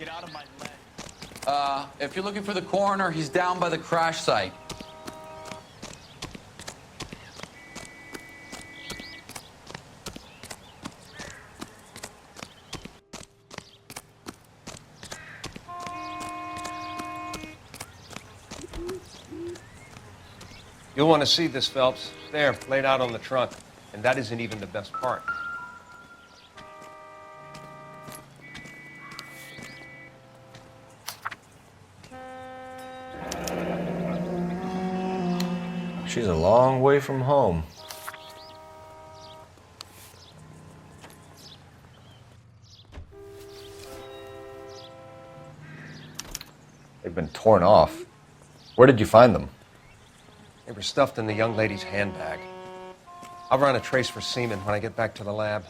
Get out of my leg. If you're looking for the coroner, he's down by the crash site. You'll want to see this, Phelps. There, laid out on the trunk. And that isn't even the best part. She's a long way from home. They've been torn off. Where did you find them? They were stuffed in the young lady's handbag. I'll run a trace for semen when I get back to the lab.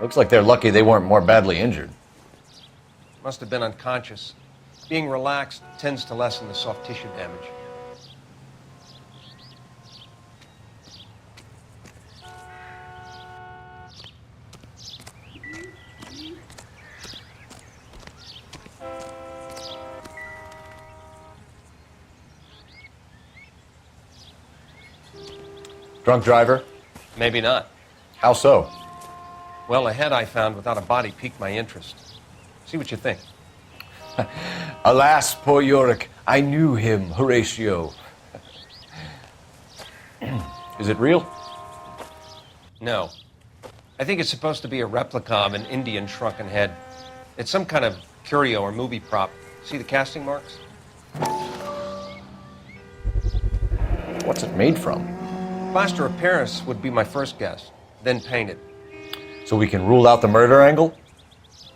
Looks like they're lucky they weren't more badly injured. Must have been unconscious. Being relaxed tends to lessen the soft tissue damage. Drunk driver? Maybe not. How so? Well, a head I found without a body piqued my interest. See what you think. Alas, poor Yorick, I knew him, Horatio. Is it real? No. I think it's supposed to be a replica of an Indian shrunken head. It's some kind of curio or movie prop. See the casting marks? What's it made from? Plaster of Paris would be my first guess, then painted. So we can rule out the murder angle?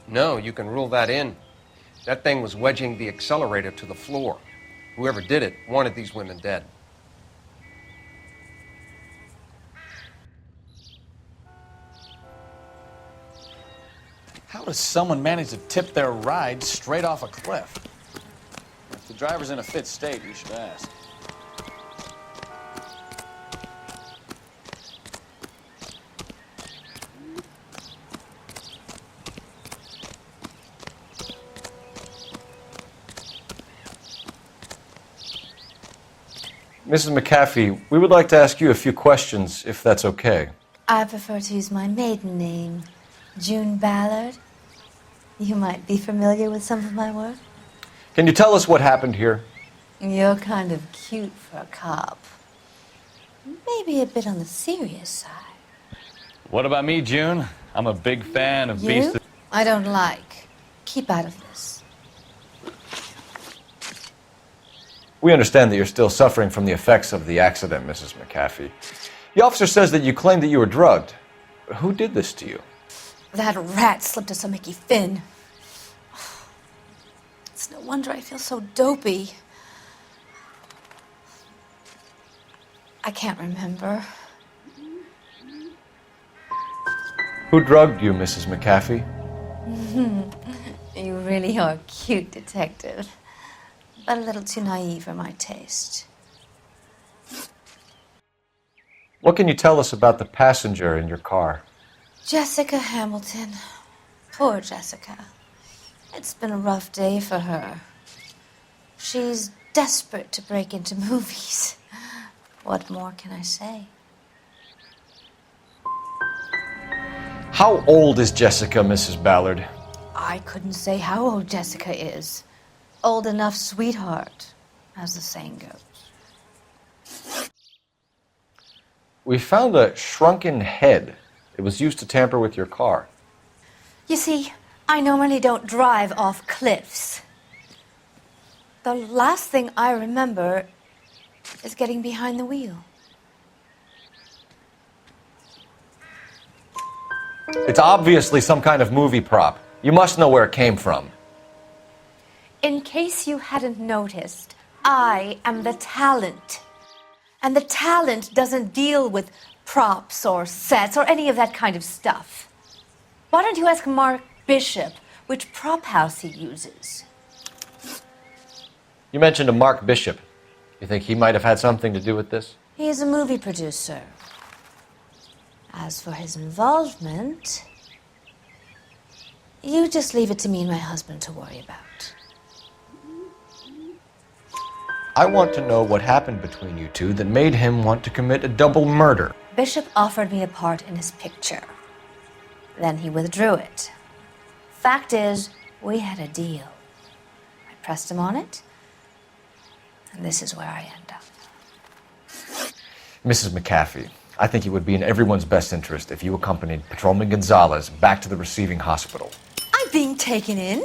No, you can rule that in. That thing was wedging the accelerator to the floor. Whoever did it wanted these women dead. How does someone manage to tip their ride straight off a cliff? If the driver's in a fit state, you should ask. Mrs. McAfee, we would like to ask you a few questions, if that's okay. I prefer to use my maiden name, June Ballard. You might be familiar with some of my work. Can you tell us what happened here? You're kind of cute for a cop. Maybe a bit on the serious side. What about me, June? I'm a big fan of You? beasts. I don't like. Keep out of this. We understand that you're still suffering from the effects of the accident, Mrs. McAfee. The officer says that you claimed that you were drugged. Who did this to you? That rat slipped us a Mickey Finn. It's no wonder I feel so dopey. I can't remember. Who drugged you, Mrs. McAfee? You really are a cute detective, but a little too naive for my taste. What can you tell us about the passenger in your car? Jessica Hamilton. Poor Jessica. It's been a rough day for her. She's desperate to break into movies. What more can I say? How old is Jessica, Mrs. Ballard? I couldn't say how old Jessica is. Old enough, sweetheart, as the saying goes. We found a shrunken head. It was used to tamper with your car. You see, I normally don't drive off cliffs. The last thing I remember is getting behind the wheel. It's obviously some kind of movie prop. You must know where it came from. In case you hadn't noticed, I am the talent. And the talent doesn't deal with props or sets or any of that kind of stuff. Why don't you ask Mark Bishop which prop house he uses? You mentioned a Mark Bishop. You think he might have had something to do with this? He is a movie producer. As for his involvement, you just leave it to me and my husband to worry about. I want to know what happened between you two that made him want to commit a double murder. Bishop offered me a part in his picture. Then he withdrew it. Fact is, we had a deal. I pressed him on it, and this is where I end up. Mrs. McAfee, I think it would be in everyone's best interest if you accompanied Patrolman Gonzalez back to the receiving hospital. I'm being taken in?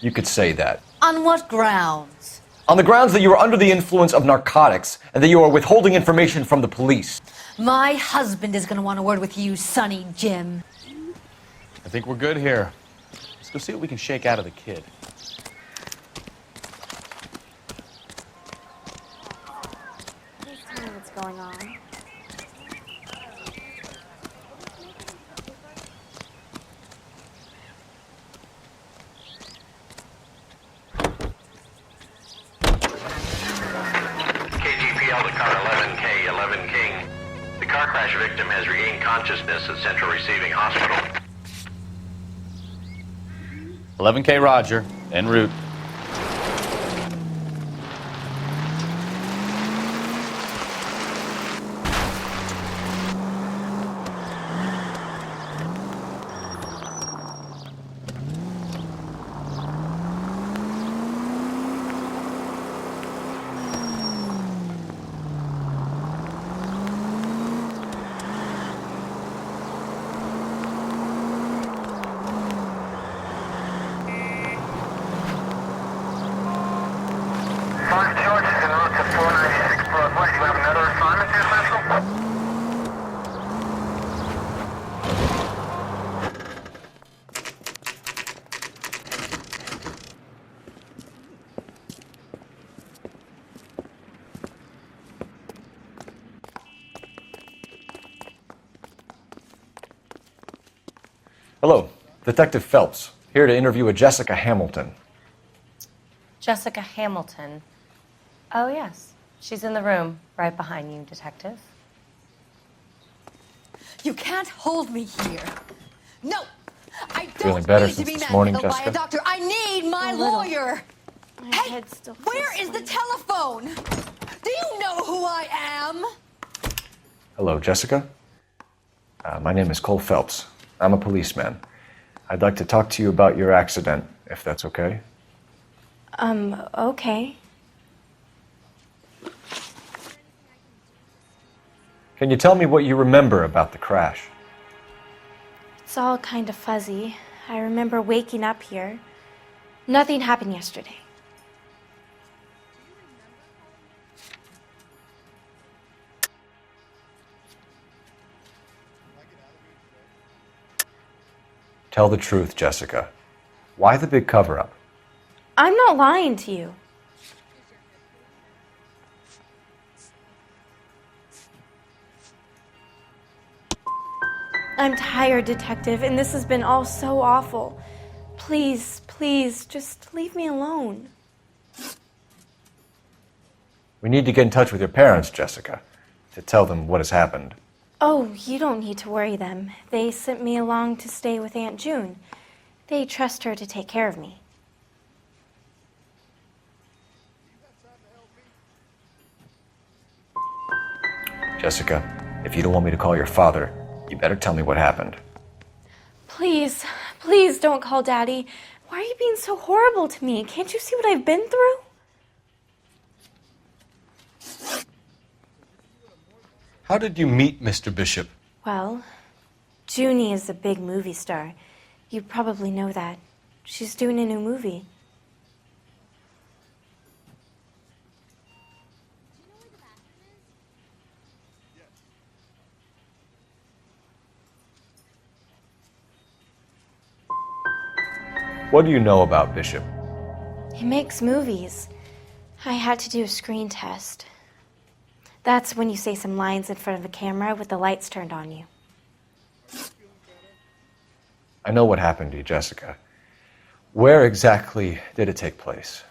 You could say that. On what grounds? On the grounds that you are under the influence of narcotics and that you are withholding information from the police. My husband is going to want a word with you, Sonny Jim. I think we're good here. Let's go see what we can shake out of the kid. Please tell me what's going on. KGPL to car 11K, 11 King. The car crash victim has regained consciousness at Central Receiving Hospital. 11K Roger, en route. First George is en route to 496 Broadway. You have another assignment here, Central? Hello, Detective Phelps, here to interview a Jessica Hamilton. Jessica Hamilton. Oh, yes. She's in the room, right behind you, Detective. You can't hold me here. No, I don't Feeling better need to since be this morning, manhandled by Jessica? a doctor. I need my A little. lawyer. My Hey, head still feels where is the slim. telephone? Do you know who I am? Hello, Jessica. My name is Cole Phelps. I'm a policeman. I'd like to talk to you about your accident, if that's okay. Okay. Can you tell me what you remember about the crash? It's all kind of fuzzy. I remember waking up here. Nothing happened yesterday. Tell the truth, Jessica. Why the big cover-up? I'm not lying to you. I'm tired, Detective, and this has been all so awful. Please, please, just leave me alone. We need to get in touch with your parents, Jessica, to tell them what has happened. Oh, you don't need to worry them. They sent me along to stay with Aunt June. They trust her to take care of me. Jessica, if you don't want me to call your father, you better tell me what happened. Please, please don't call Daddy. Why are you being so horrible to me? Can't you see what I've been through? How did you meet Mr. Bishop? Well, Junie is a big movie star. You probably know that. She's doing a new movie. What do you know about Bishop? He makes movies. I had to do a screen test. That's when you say some lines in front of the camera with the lights turned on you. I know what happened to you, Jessica. Where exactly did it take place?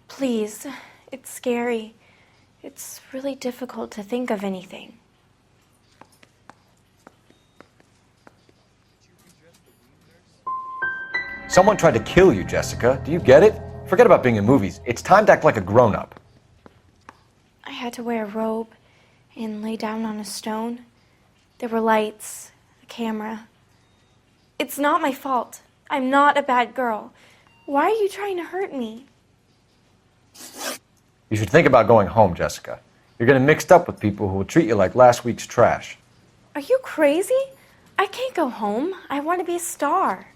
Please, it's scary. It's really difficult to think of anything. Someone tried to kill you, Jessica. Do you get it? Forget about being in movies. It's time to act like a grown-up. I had to wear a robe and lay down on a stone. There were lights, a camera. It's not my fault. I'm not a bad girl. Why are you trying to hurt me? You should think about going home, Jessica. You're getting mixed up with people who will treat you like last week's trash. Are you crazy? I can't go home. I want to be a star.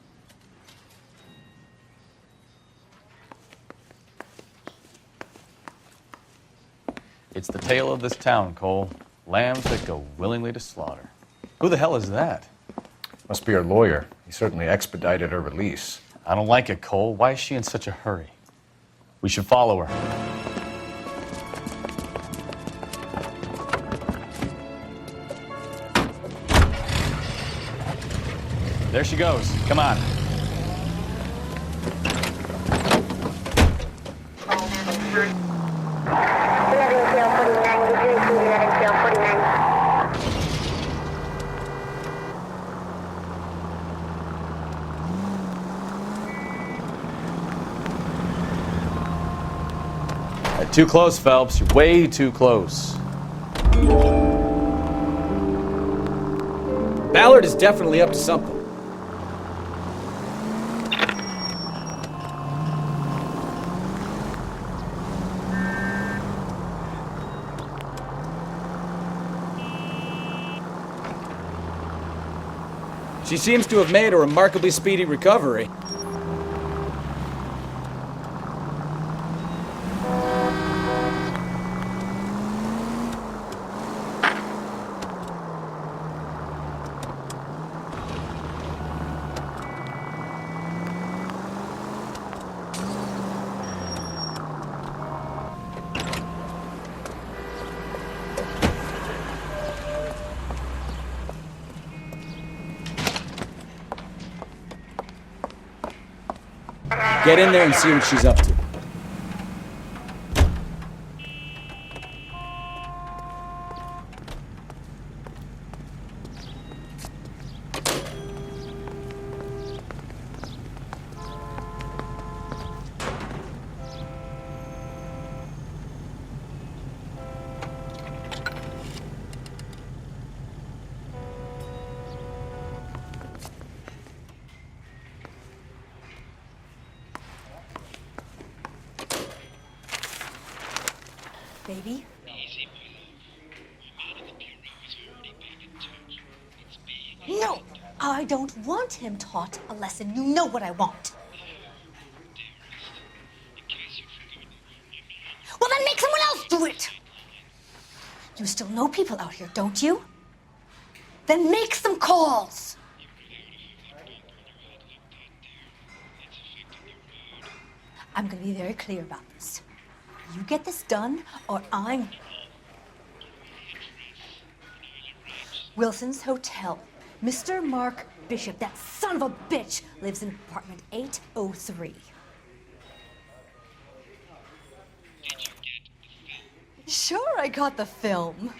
It's the tale of this town, Cole. Lambs that go willingly to slaughter. Who the hell is that? Must be her lawyer. He certainly expedited her release. I don't like it, Cole. Why is she in such a hurry? We should follow her. There she goes. Come on. Too close, Phelps. You're way too close. Ballard is definitely up to something. She seems to have made a remarkably speedy recovery. Get in there and see what she's up to. Baby? No! I don't want him taught a lesson. You know what I want. Well, then make someone else do it! You still know people out here, don't you? Then make some calls! I'm gonna be very clear about this. You get this done, or I'm... Wilson's Hotel. Mr. Mark Bishop, that son of a bitch, lives in apartment 803. Sure, I got the film.